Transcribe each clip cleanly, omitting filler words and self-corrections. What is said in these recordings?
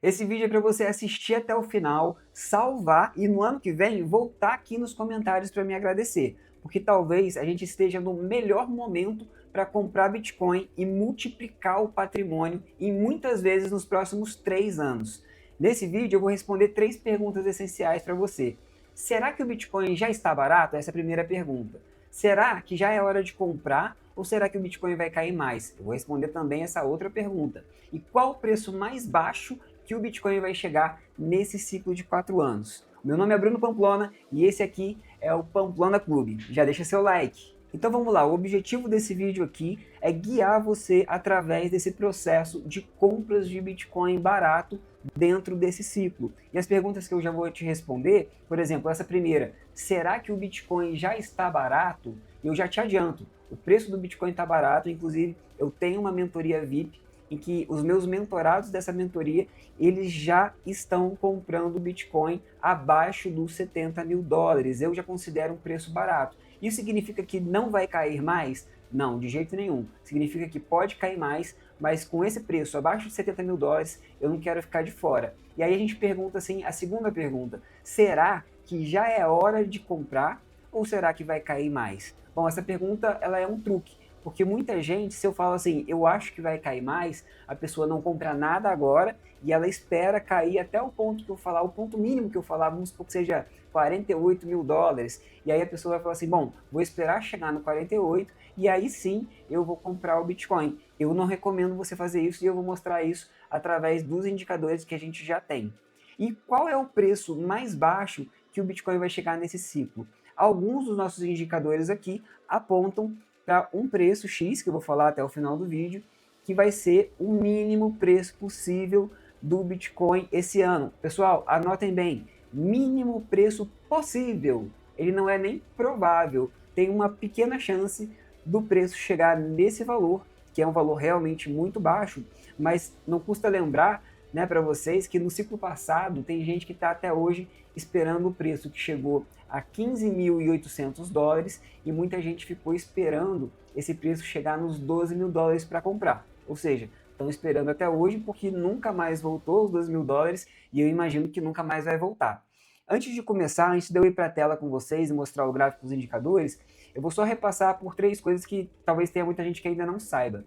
Esse vídeo é para você assistir até o final, salvar e no ano que vem voltar aqui nos comentários para me agradecer, porque talvez a gente esteja no melhor momento para comprar Bitcoin e multiplicar o patrimônio e muitas vezes nos próximos 3 anos. Nesse vídeo eu vou responder 3 perguntas essenciais para você. Será que o Bitcoin já está barato? Essa é a primeira pergunta. Será que já é hora de comprar ou será que o Bitcoin vai cair mais? Eu vou responder também essa outra pergunta. E qual o preço mais baixo que o Bitcoin vai chegar nesse ciclo de 4 anos? Meu nome é Bruno Pamplona e esse aqui é o Pamplona Clube. Já deixa seu like. Então vamos lá, o objetivo desse vídeo aqui é guiar você através desse processo de compras de Bitcoin barato dentro desse ciclo. E as perguntas que eu já vou te responder, por exemplo, essa primeira, será que o Bitcoin já está barato? Eu já te adianto, o preço do Bitcoin está barato, inclusive eu tenho uma mentoria VIP em que os meus mentorados dessa mentoria, eles já estão comprando Bitcoin abaixo dos 70 mil dólares. Eu já considero um preço barato. Isso significa que não vai cair mais? Não, de jeito nenhum. Significa que pode cair mais, mas com esse preço abaixo de 70 mil dólares, eu não quero ficar de fora. E aí a gente pergunta assim, a segunda pergunta, será que já é hora de comprar ou será que vai cair mais? Bom, essa pergunta ela é um truque, porque muita gente, se eu falo assim, eu acho que vai cair mais, a pessoa não compra nada agora e ela espera cair até o ponto que eu falar, o ponto mínimo que eu falar, vamos supor que seja 48 mil dólares, e aí a pessoa vai falar assim, bom, vou esperar chegar no 48 e aí sim eu vou comprar o Bitcoin. Eu não recomendo você fazer isso e eu vou mostrar isso através dos indicadores que a gente já tem. E qual é o preço mais baixo que o Bitcoin vai chegar nesse ciclo? Alguns dos nossos indicadores aqui apontam para um preço X, que eu vou falar até o final do vídeo, que vai ser o mínimo preço possível do Bitcoin esse ano. Pessoal, anotem bem, mínimo preço possível. Ele não é nem provável. Tem uma pequena chance do preço chegar nesse valor, que é um valor realmente muito baixo, mas não custa lembrar, né, para vocês que no ciclo passado tem gente que está até hoje esperando o preço que chegou a 15.800 dólares e muita gente ficou esperando esse preço chegar nos 12 mil dólares para comprar. Ou seja, estão esperando até hoje porque nunca mais voltou aos 12 mil dólares e eu imagino que nunca mais vai voltar. Antes de começar, antes de eu ir para a tela com vocês e mostrar o gráfico dos indicadores, eu vou só repassar por 3 coisas que talvez tenha muita gente que ainda não saiba.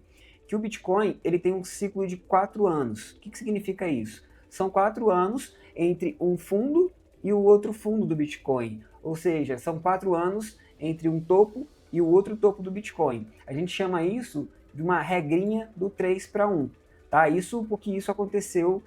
Que o Bitcoin ele tem um ciclo de 4 anos. O que significa isso? São 4 anos entre um fundo e o outro fundo do Bitcoin. Ou seja, são 4 anos entre um topo e o outro topo do Bitcoin. A gente chama isso de uma regrinha do 3 para 1. Tá? Isso porque isso aconteceu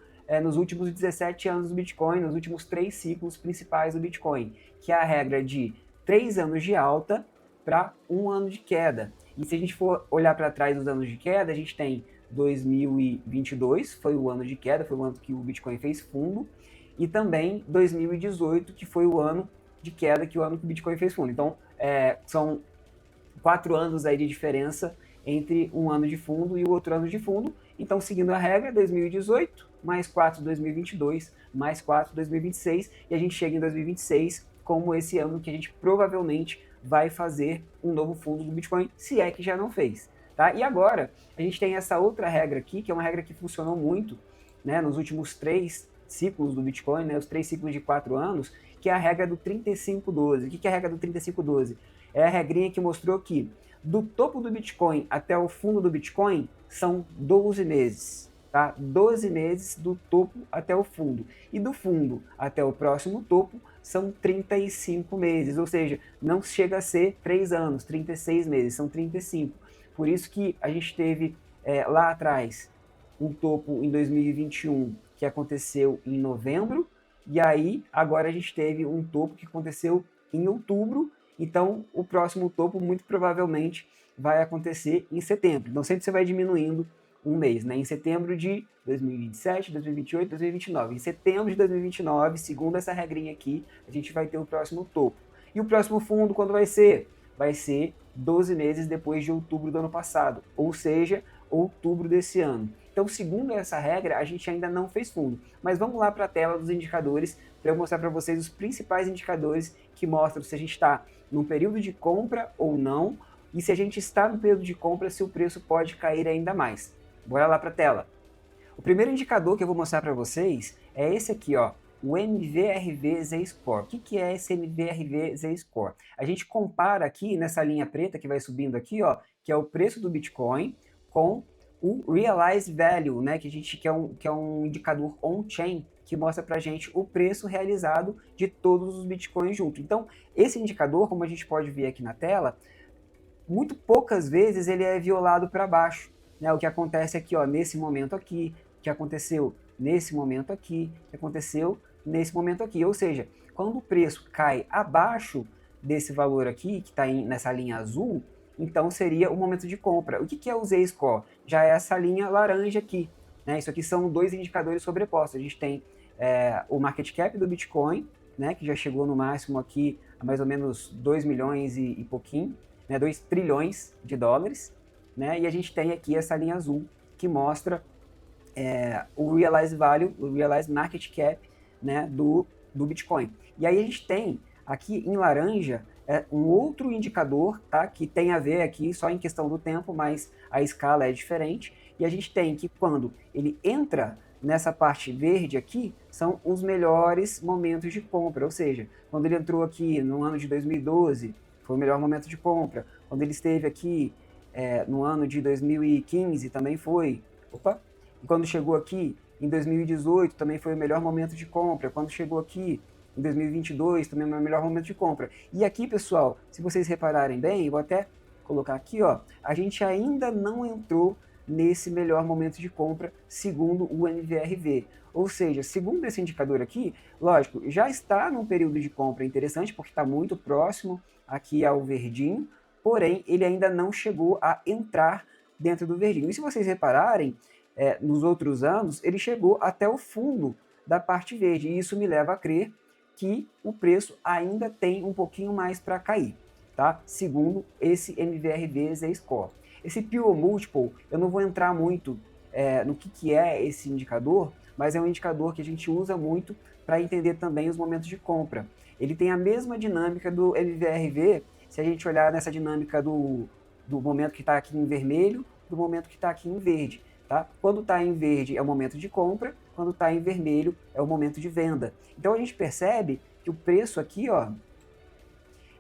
nos últimos 17 anos do Bitcoin, nos últimos 3 ciclos principais do Bitcoin, que é a regra de 3 anos de alta para 1 ano de queda. E se a gente for olhar para trás dos anos de queda, a gente tem 2022, foi o ano de queda, foi o ano que o Bitcoin fez fundo, e também 2018, que foi o ano de queda, que o ano que o Bitcoin fez fundo. Então, são 4 anos aí de diferença entre um ano de fundo e o outro ano de fundo. Então, seguindo a regra, 2018, mais 4 2022, mais 4 2026, e a gente chega em 2026 como esse ano que a gente provavelmente vai fazer um novo fundo do Bitcoin, se é que já não fez. Tá? E agora, a gente tem essa outra regra aqui, que é uma regra que funcionou muito, né, nos últimos 3 ciclos do Bitcoin, né, os 3 ciclos de 4 anos, que é a regra do 3512. O que é a regra do 3512? É a regrinha que mostrou que do topo do Bitcoin até o fundo do Bitcoin são 12 meses. Tá? 12 meses do topo até o fundo. E do fundo até o próximo topo são 35 meses, ou seja, não chega a ser 3 anos, 36 meses, são 35. Por isso que a gente teve lá atrás um topo em 2021 que aconteceu em novembro, e aí agora a gente teve um topo que aconteceu em outubro, então o próximo topo muito provavelmente vai acontecer em setembro. Então sempre você vai diminuindo um mês, né? Em setembro de 2027, 2028, 2029. Em setembro de 2029, segundo essa regrinha aqui, a gente vai ter o próximo topo. E o próximo fundo, quando vai ser? Vai ser 12 meses depois de outubro do ano passado, ou seja, outubro desse ano. Então, segundo essa regra, a gente ainda não fez fundo. Mas vamos lá para a tela dos indicadores para eu mostrar para vocês os principais indicadores que mostram se a gente está num período de compra ou não, e se a gente está no período de compra, se o preço pode cair ainda mais. Bora lá para a tela. O primeiro indicador que eu vou mostrar para vocês é esse aqui, ó, o MVRV Z-Score. O que é esse MVRV Z-Score? A gente compara aqui nessa linha preta que vai subindo aqui, ó, que é o preço do Bitcoin, com o Realized Value, né, que é um indicador on-chain, que mostra para a gente o preço realizado de todos os Bitcoins juntos. Então, esse indicador, como a gente pode ver aqui na tela, muito poucas vezes ele é violado para baixo, né? O que acontece aqui, ó, nesse momento aqui, que aconteceu nesse momento aqui, que aconteceu nesse momento aqui. Ou seja, quando o preço cai abaixo desse valor aqui, que está nessa linha azul, então seria o momento de compra. O que é o Z-Score? Já é essa linha laranja aqui, né? Isso aqui são dois indicadores sobrepostos. A gente tem o market cap do Bitcoin, né, que já chegou no máximo aqui a mais ou menos 2 milhões e pouquinho, né, 2 trilhões de dólares, né, e a gente tem aqui essa linha azul que mostra o Realized Value, o Realized Market Cap, né, do Bitcoin. E aí a gente tem aqui em laranja um outro indicador, tá, que tem a ver aqui só em questão do tempo, mas a escala é diferente, e a gente tem que quando ele entra nessa parte verde aqui, são os melhores momentos de compra, ou seja, quando ele entrou aqui no ano de 2012, foi o melhor momento de compra. Quando ele esteve aqui no ano de 2015, também foi. Opa! E quando chegou aqui em 2018, também foi o melhor momento de compra. Quando chegou aqui em 2022, também foi o melhor momento de compra. E aqui, pessoal, se vocês repararem bem, eu vou até colocar aqui, ó, a gente ainda não entrou nesse melhor momento de compra, segundo o MVRV. Ou seja, segundo esse indicador aqui, lógico, já está num período de compra interessante, porque está muito próximo aqui ao verdinho, porém, ele ainda não chegou a entrar dentro do verdinho. E se vocês repararem, nos outros anos, ele chegou até o fundo da parte verde, e isso me leva a crer que o preço ainda tem um pouquinho mais para cair, tá? Segundo esse MVRV Z-Score. Esse Pure Multiple, eu não vou entrar muito no que é esse indicador, mas é um indicador que a gente usa muito para entender também os momentos de compra. Ele tem a mesma dinâmica do MVRV, se a gente olhar nessa dinâmica do momento que está aqui em vermelho, do momento que está aqui em verde. Tá? Quando está em verde é o momento de compra, quando está em vermelho é o momento de venda. Então a gente percebe que o preço aqui, ó,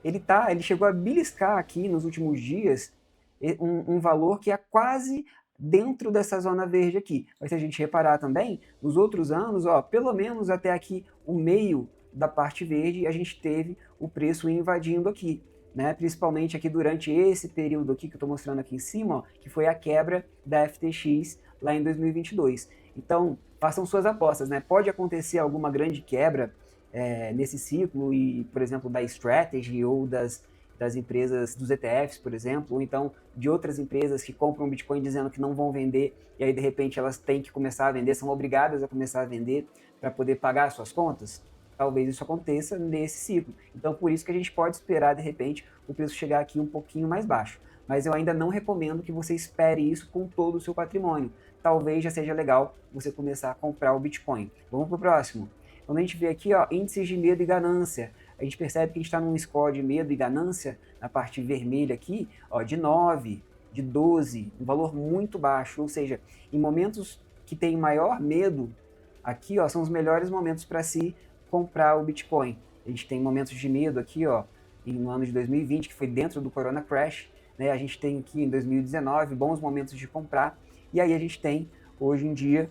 ele chegou a beliscar aqui nos últimos dias um valor que é quase dentro dessa zona verde aqui. Mas se a gente reparar também, nos outros anos, ó, pelo menos até aqui o meio da parte verde, a gente teve o preço invadindo aqui, né? Principalmente aqui durante esse período aqui que eu estou mostrando aqui em cima, ó, que foi a quebra da FTX lá em 2022. Então, façam suas apostas, né? Pode acontecer alguma grande quebra nesse ciclo, e, por exemplo, da Strategy ou das empresas, dos ETFs, por exemplo, ou então de outras empresas que compram Bitcoin dizendo que não vão vender, e aí de repente elas têm que começar a vender, são obrigadas a começar a vender para poder pagar suas contas. Talvez isso aconteça nesse ciclo. Então, por isso que a gente pode esperar, de repente, o preço chegar aqui um pouquinho mais baixo. Mas eu ainda não recomendo que você espere isso com todo o seu patrimônio. Talvez já seja legal você começar a comprar o Bitcoin. Vamos para o próximo. Quando a gente vê aqui, ó, índices de medo e ganância, a gente percebe que a gente está num score de medo e ganância, na parte vermelha aqui, ó, de 9, de 12, um valor muito baixo. Ou seja, em momentos que tem maior medo, aqui, ó, são os melhores momentos para se comprar o Bitcoin. A gente tem momentos de medo aqui, ó, no ano de 2020, que foi dentro do Corona Crash, né? A gente tem aqui em 2019 bons momentos de comprar, e aí a gente tem, hoje em dia,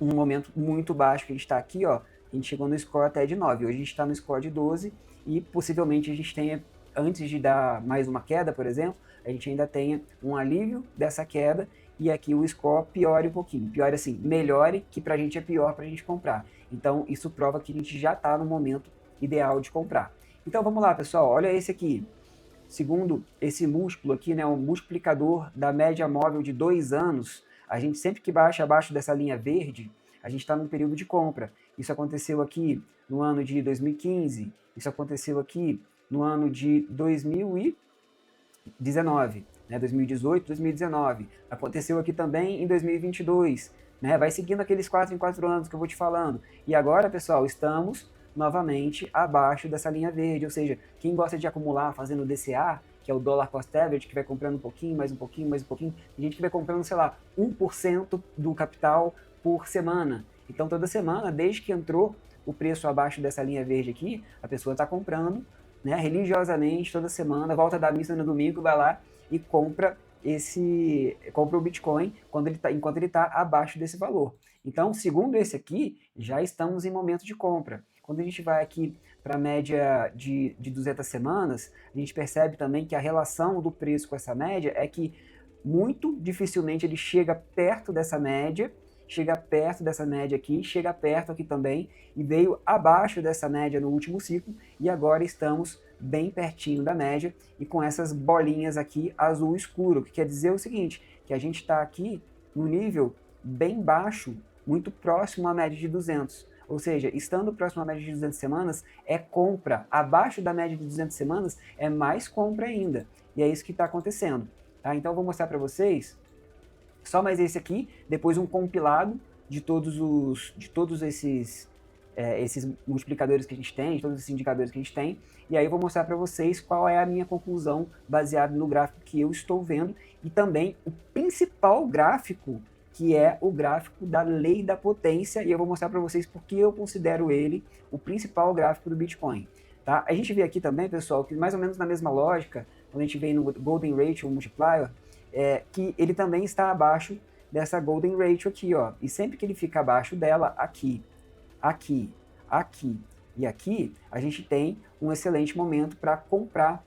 um momento muito baixo, que a gente está aqui, ó, a gente chegou no score até de 9, hoje a gente está no score de 12, e possivelmente a gente tenha, antes de dar mais uma queda, por exemplo, a gente ainda tenha um alívio dessa queda, e aqui o score piore um pouquinho, piore assim, melhore, que pra gente é pior pra gente comprar. Então isso prova que a gente já está no momento ideal de comprar. Então vamos lá, pessoal, olha esse aqui. Segundo esse múltiplo aqui, né, um multiplicador da média móvel de 2 anos, a gente sempre que baixa abaixo dessa linha verde, a gente está num período de compra. Isso aconteceu aqui no ano de 2015, isso aconteceu aqui no ano de 2019, né, 2018, 2019. Aconteceu aqui também em 2022, né, vai seguindo aqueles 4 em 4 anos que eu vou te falando. E agora, pessoal, estamos novamente abaixo dessa linha verde, ou seja, quem gosta de acumular fazendo DCA, que é o dollar cost average, que vai comprando um pouquinho, mais um pouquinho, mais um pouquinho. Tem gente que vai comprando, sei lá, 1% do capital por semana. Então, toda semana, desde que entrou o preço abaixo dessa linha verde aqui, a pessoa está comprando, né, religiosamente, toda semana, volta da missa no domingo, vai lá e compra o Bitcoin enquanto ele está abaixo desse valor. Então, segundo esse aqui, já estamos em momento de compra. Quando a gente vai aqui para a média de 200 semanas, a gente percebe também que a relação do preço com essa média é que muito dificilmente ele chega perto dessa média, aqui, chega perto aqui também, e veio abaixo dessa média no último ciclo, e agora estamos bem pertinho da média, e com essas bolinhas aqui azul escuro, que quer dizer o seguinte, que a gente está aqui no nível bem baixo, muito próximo à média de 200. Ou seja, estando próximo à média de 200 semanas, é compra. Abaixo da média de 200 semanas, é mais compra ainda. E é isso que está acontecendo. Tá? Então, eu vou mostrar para vocês só mais esse aqui, depois um compilado de todos esses multiplicadores que a gente tem, de todos esses indicadores que a gente tem, e aí eu vou mostrar para vocês qual é a minha conclusão baseada no gráfico que eu estou vendo e também o principal gráfico, que é o gráfico da lei da potência, e eu vou mostrar para vocês porque eu considero ele o principal gráfico do Bitcoin. Tá? A gente vê aqui também, pessoal, que mais ou menos na mesma lógica, quando a gente vem no Golden Ratio Multiplier, que ele também está abaixo dessa Golden Ratio aqui, ó. E sempre que ele fica abaixo dela, aqui, aqui, aqui e aqui, a gente tem um excelente momento para comprar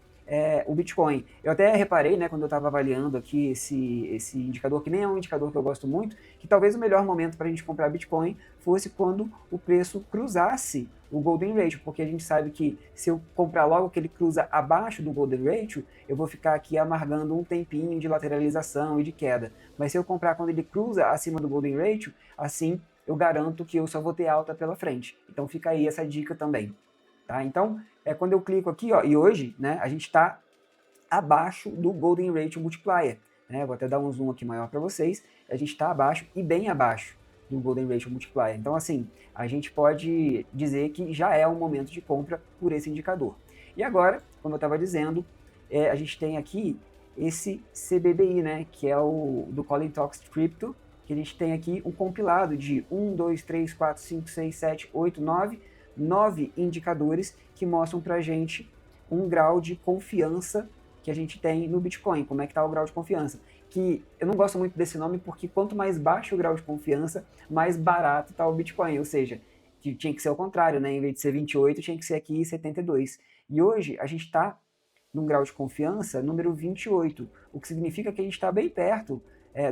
o Bitcoin. Eu até reparei, né, quando eu estava avaliando aqui esse indicador, que nem é um indicador que eu gosto muito, que talvez o melhor momento para a gente comprar Bitcoin fosse quando o preço cruzasse o Golden Ratio, porque a gente sabe que se eu comprar logo que ele cruza abaixo do Golden Ratio, eu vou ficar aqui amargando um tempinho de lateralização e de queda. Mas se eu comprar quando ele cruza acima do Golden Ratio, assim eu garanto que eu só vou ter alta pela frente. Então fica aí essa dica também. Tá? Então, quando eu clico aqui, ó, e hoje, né, a gente está abaixo do Golden Ratio Multiplier. Né? Vou até dar um zoom aqui maior para vocês. A gente está abaixo e bem abaixo do Golden Ratio Multiplier. Então, assim, a gente pode dizer que já é um momento de compra por esse indicador. E agora, como eu estava dizendo, a gente tem aqui esse CBBI, né, que é o do Colin Talks Crypto, que a gente tem aqui um compilado de 1, 2, 3, 4, 5, 6, 7, 8, 9 indicadores que mostram para a gente um grau de confiança que a gente tem no Bitcoin, como é que está o grau de confiança. Que eu não gosto muito desse nome porque quanto mais baixo o grau de confiança, mais barato está o Bitcoin, ou seja, que tinha que ser o contrário, né? Em vez de ser 28, tinha que ser aqui 72. E hoje a gente está num grau de confiança número 28, o que significa que a gente está bem perto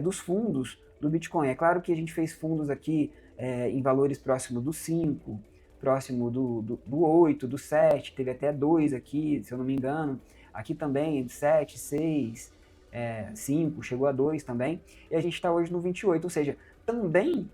dos fundos do Bitcoin. É claro que a gente fez fundos aqui em valores próximos do 5, próximo do 8, do 7, teve até 2 aqui, se eu não me engano. Aqui também, 7, 6, 5, chegou a 2 também. E a gente está hoje no 28, ou seja, também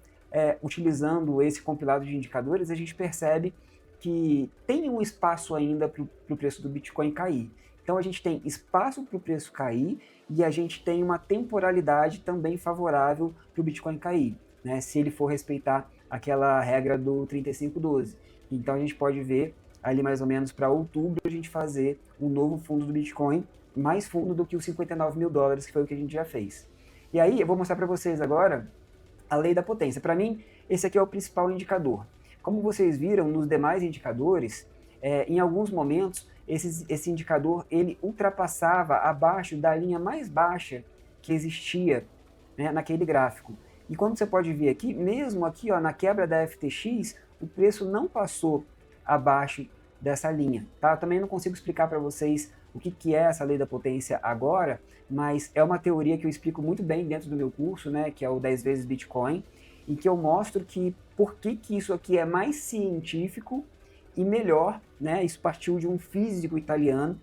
utilizando esse compilado de indicadores, a gente percebe que tem um espaço ainda para o preço do Bitcoin cair. Então a gente tem espaço para o preço cair e a gente tem uma temporalidade também favorável para o Bitcoin cair, né? Se ele for respeitar aquela regra do 3512. Então a gente pode ver ali mais ou menos para outubro a gente fazer um novo fundo do Bitcoin, mais fundo do que os 59 mil dólares, que foi o que a gente já fez. E aí eu vou mostrar para vocês agora a lei da potência. Para mim, esse aqui é o principal indicador. Como vocês viram nos demais indicadores, em alguns momentos esse indicador ele ultrapassava abaixo da linha mais baixa que existia, né, naquele gráfico. E quando você pode ver aqui, mesmo aqui ó, na quebra da FTX, o preço não passou abaixo dessa linha. Tá? Eu também não consigo explicar para vocês o que é essa lei da potência agora, mas é uma teoria que eu explico muito bem dentro do meu curso, né, que é o 10 vezes Bitcoin, em que eu mostro que por que isso aqui é mais científico e melhor, né? Isso partiu de um físico italiano,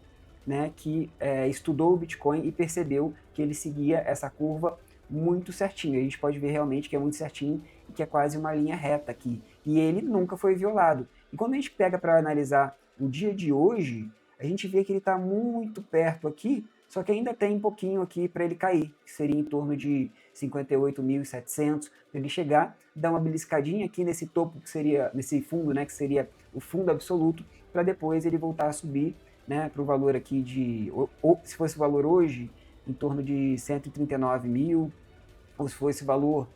né, que estudou o Bitcoin e percebeu que ele seguia essa curva muito certinho. A gente pode ver realmente que é muito certinho e que é quase uma linha reta aqui. E ele nunca foi violado. E quando a gente pega para analisar o dia de hoje, a gente vê que ele está muito perto aqui, só que ainda tem um pouquinho aqui para ele cair, que seria em torno de 58.700, para ele chegar, dar uma beliscadinha aqui nesse topo, que seria, nesse fundo, né, que seria o fundo absoluto, para depois ele voltar a subir né, para o valor aqui de, ou se fosse o valor hoje, em torno de 139 mil, ou se fosse o valor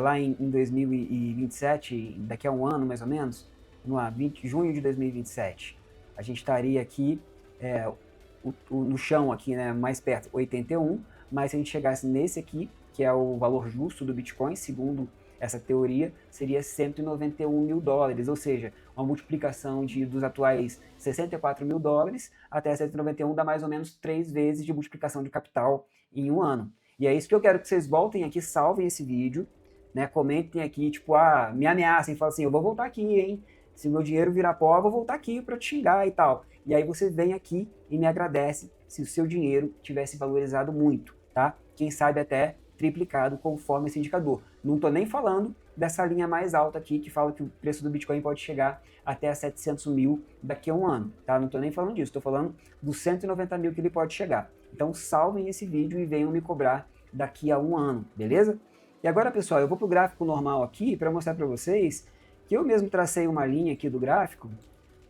lá em 2027, daqui a um ano mais ou menos, no 20, junho de 2027, a gente estaria aqui no chão aqui, né, mais perto, 81, mas se a gente chegasse nesse aqui, que é o valor justo do Bitcoin, segundo essa teoria, seria 191 mil dólares, ou seja, uma multiplicação dos atuais 64 mil dólares até 191 dá mais ou menos 3 vezes de multiplicação de capital em um ano. E é isso que eu quero que vocês voltem aqui, salvem esse vídeo, né, comentem aqui, tipo, me ameacem, falem assim, eu vou voltar aqui, hein, se meu dinheiro virar pó, eu vou voltar aqui para te xingar e tal. E aí você vem aqui e me agradece se o seu dinheiro tivesse valorizado muito, tá? Quem sabe até triplicado conforme esse indicador. Não estou nem falando dessa linha mais alta aqui que fala que o preço do Bitcoin pode chegar até a 700 mil daqui a um ano, tá? Não estou nem falando disso, estou falando dos 190 mil que ele pode chegar. Então salvem esse vídeo e venham me cobrar daqui a um ano, beleza? E agora, pessoal, eu vou para o gráfico normal aqui para mostrar para vocês que eu mesmo tracei uma linha aqui do gráfico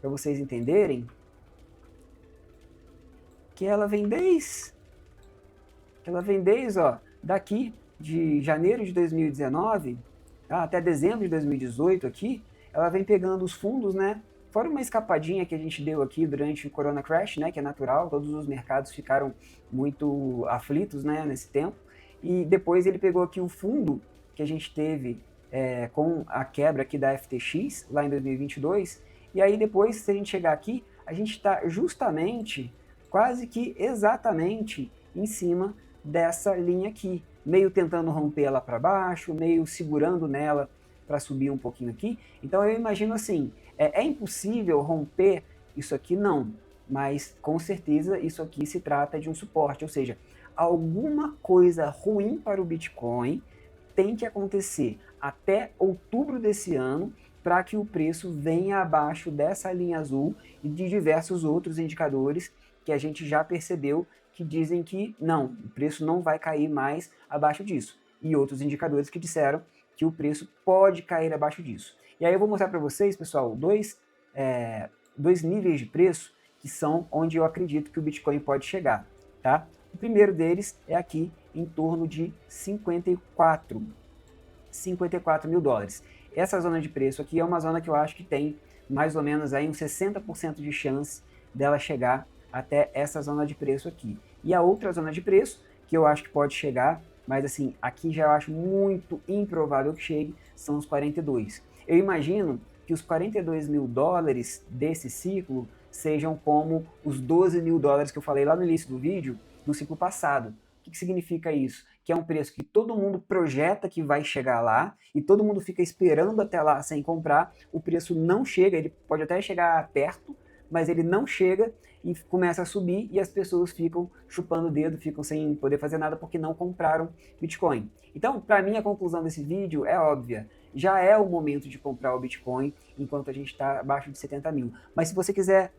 para vocês entenderem que ela vem desde, ó, daqui de janeiro de 2019, tá, até dezembro de 2018 aqui, ela vem pegando os fundos, né? Fora uma escapadinha que a gente deu aqui durante o Corona Crash, né? Que é natural, todos os mercados ficaram muito aflitos, né? Nesse tempo. E depois ele pegou aqui o fundo que a gente teve com a quebra aqui da FTX, lá em 2022. E aí depois, se a gente chegar aqui, a gente está justamente, quase que exatamente em cima dessa linha aqui, meio tentando romper ela para baixo, meio segurando nela para subir um pouquinho aqui. Então eu imagino assim, é impossível romper isso aqui? Não, mas com certeza isso aqui se trata de um suporte, ou seja, alguma coisa ruim para o Bitcoin tem que acontecer até outubro desse ano para que o preço venha abaixo dessa linha azul e de diversos outros indicadores que a gente já percebeu que dizem que não, o preço não vai cair mais abaixo disso. E outros indicadores que disseram que o preço pode cair abaixo disso. E aí eu vou mostrar para vocês, pessoal, dois níveis de preço que são onde eu acredito que o Bitcoin pode chegar, tá? O primeiro deles é aqui em torno de 54 mil dólares. Essa zona de preço aqui é uma zona que eu acho que tem mais ou menos aí uns 60% de chance dela chegar até essa zona de preço aqui. E a outra zona de preço, que eu acho que pode chegar, mas assim, aqui já eu acho muito improvável que chegue, são os 42. Eu imagino que os 42 mil dólares desse ciclo sejam como os 12 mil dólares que eu falei lá no início do vídeo, do ciclo passado. O que significa isso? Que é um preço que todo mundo projeta que vai chegar lá e todo mundo fica esperando até lá sem comprar, o preço não chega, ele pode até chegar perto, mas ele não chega e começa a subir e as pessoas ficam chupando o dedo, ficam sem poder fazer nada porque não compraram Bitcoin. Então, para mim, a conclusão desse vídeo é óbvia. Já é o momento de comprar o Bitcoin enquanto a gente está abaixo de 70 mil. Mas se você quiser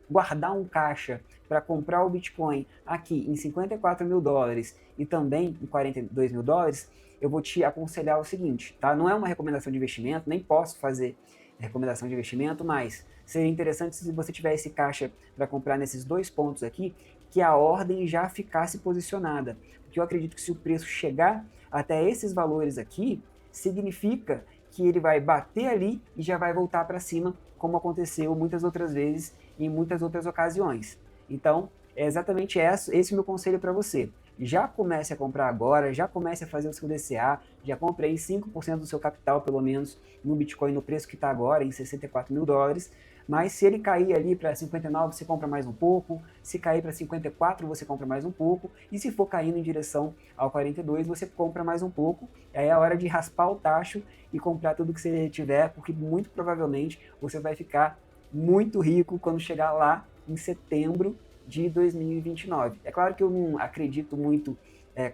guardar um caixa para comprar o Bitcoin aqui em 54 mil dólares e também em 42 mil dólares, eu vou te aconselhar o seguinte, tá? Não é uma recomendação de investimento, nem posso fazer recomendação de investimento, mas seria interessante se você tivesse caixa para comprar nesses dois pontos aqui, que a ordem já ficasse posicionada. Porque eu acredito que se o preço chegar até esses valores aqui, significa que ele vai bater ali e já vai voltar para cima, como aconteceu muitas outras vezes em muitas outras ocasiões. Então, é exatamente esse o meu conselho para você. Já comece a comprar agora, já comece a fazer o seu DCA, já compre aí 5% do seu capital, pelo menos, no Bitcoin, no preço que está agora, em 64 mil dólares. Mas se ele cair ali para 59, você compra mais um pouco. Se cair para 54, você compra mais um pouco. E se for caindo em direção ao 42, você compra mais um pouco. Aí é a hora de raspar o tacho e comprar tudo que você tiver, porque muito provavelmente você vai ficar muito rico quando chegar lá em setembro de 2029. É claro que eu não acredito muito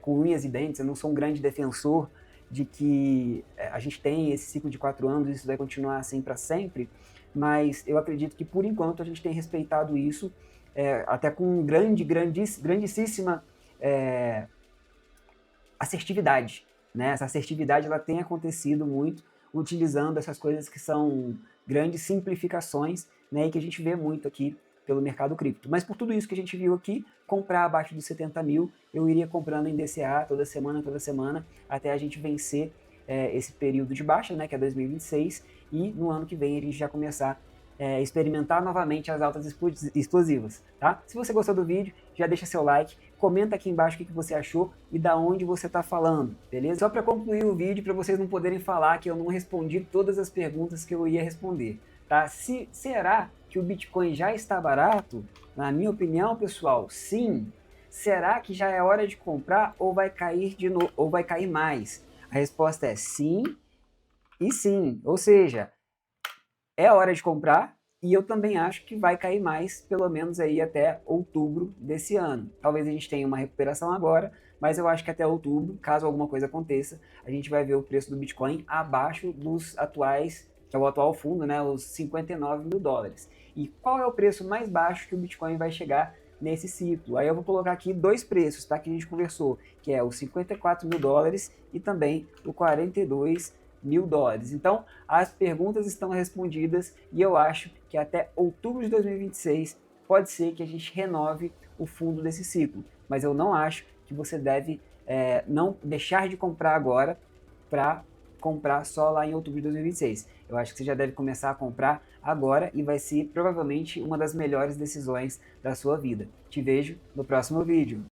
com unhas e dentes, eu não sou um grande defensor de que a gente tem esse ciclo de 4 anos e isso vai continuar assim para sempre, mas eu acredito que por enquanto a gente tem respeitado isso até com grandíssima assertividade, né? Essa assertividade ela tem acontecido muito utilizando essas coisas que são grandes simplificações, né? E que a gente vê muito aqui pelo mercado cripto. Mas por tudo isso que a gente viu aqui, comprar abaixo dos 70 mil, eu iria comprando em DCA toda semana, até a gente vencer esse período de baixa, né, que é 2026, e no ano que vem a gente já começar experimentar novamente as altas explosivas, tá? Se você gostou do vídeo, já deixa seu like, comenta aqui embaixo o que você achou e da onde você está falando, beleza? Só para concluir o vídeo, para vocês não poderem falar que eu não respondi todas as perguntas que eu ia responder, tá? Será que o Bitcoin já está barato? Na minha opinião, pessoal, sim. Será que já é hora de comprar ou vai cair de novo, ou vai cair mais? A resposta é sim e sim, ou seja, é hora de comprar e eu também acho que vai cair mais, pelo menos aí até outubro desse ano. Talvez a gente tenha uma recuperação agora, mas eu acho que até outubro, caso alguma coisa aconteça, a gente vai ver o preço do Bitcoin abaixo dos atuais, que é o atual fundo, né, os 59 mil dólares. E qual é o preço mais baixo que o Bitcoin vai chegar nesse ciclo? Aí eu vou colocar aqui dois preços, tá, que a gente conversou, que é os 54 mil dólares e também o 42 mil dólares. Então, as perguntas estão respondidas e eu acho que até outubro de 2026 pode ser que a gente renove o fundo desse ciclo. Mas eu não acho que você deve não deixar de comprar agora para comprar só lá em outubro de 2026. Eu acho que você já deve começar a comprar agora e vai ser provavelmente uma das melhores decisões da sua vida. Te vejo no próximo vídeo.